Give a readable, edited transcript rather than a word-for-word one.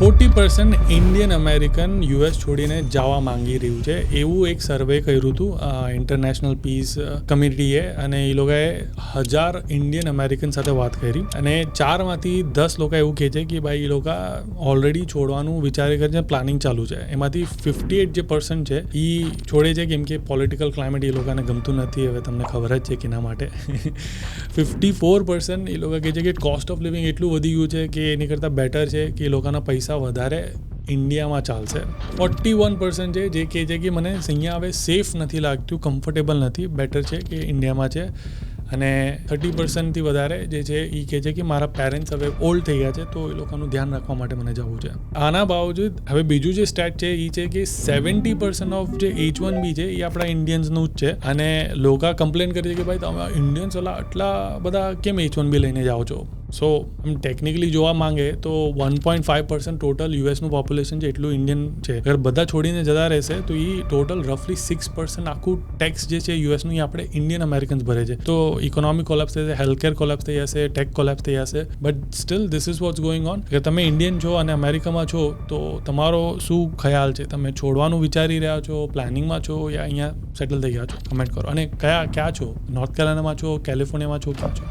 40% Indian American US છોડીને જવા માંગી રહ્યું છે એવું એક સર્વે કર્યું હતું ઇન્ટરનેશનલ પીસ કમિટીએ, અને એ લોકોએ 1000 ઇન્ડિયન અમેરિકન સાથે વાત કરી અને 4માંથી 10 લોકો એવું કહે છે કે ભાઈ એ લોકો ઓલરેડી છોડવાનું વિચારી કરીને પ્લાનિંગ ચાલુ છે. એમાંથી 58% છે એ છોડે છે કેમ કે પોલિટિકલ ક્લાઇમેટ એ લોકોને ગમતું નથી. હવે તમને ખબર જ છે કે એના માટે 54% એ લોકો કહે છે કે કોસ્ટ ઓફ લિવિંગ એટલું વધી ગયું છે કે એની કરતાં બેટર છે કે એ લોકોના પૈસા વધારે ઇન્ડિયામાં ચાલશે. 41% છે જે કહે છે કે મને અહીંયા હવે સેફ નથી લાગતું, કમ્ફર્ટેબલ નથી, બેટર છે કે ઇન્ડિયામાં છે. અને 30%થી વધારે જે છે એ કહે છે કે મારા પેરેન્ટ્સ હવે ઓલ્ડ થઈ ગયા છે તો એ લોકોનું ધ્યાન રાખવા માટે મને જવું છે. આના બાવજૂદ હવે બીજું જે સ્ટેટ છે એ છે કે 70% ઓફ જે H1B છે એ આપણા ઇન્ડિયન્સનું જ છે. અને લોકો કમ્પ્લેન કરે છે કે ભાઈ તમે ઇન્ડિયન્સ આટલા બધા કેમ H1B લઈને જાઓ છો. સો એમ ટેકનિકલી જોવા માંગે તો 1.5% ટોટલ યુએસનું પોપ્યુલેશન છે એટલું ઇન્ડિયન છે. અગર બધા છોડીને જતા રહેશે તો એ ટોટલ રફલી 6% આખું ટેક્સ જે છે યુએસનું એ આપણે ઇન્ડિયન અમેરિકન્સ ભરે છે. તો ઇકોનોમી કોલેપ્સ થઈ જશે, હેલ્થકેર કોલેપ્સ થઈ જશે, ટેક કોલેપ્સ થઈ જશે. But still this is watts going on. કે તમે ઇન્ડિયન છો અને અમેરિકામાં છો તો તમારો શું ખ્યાલ છે? તમે છોડવાનું વિચારી રહ્યા છો, પ્લાનિંગમાં છો, યા અહીંયા સેટલ થઈ ગયા છો? કમેન્ટ કરો. અને ક્યાં છો? નોર્થ કેરોલિનામાં છો, કેલિફોર્નિયામાં છો, ક્યાં છો?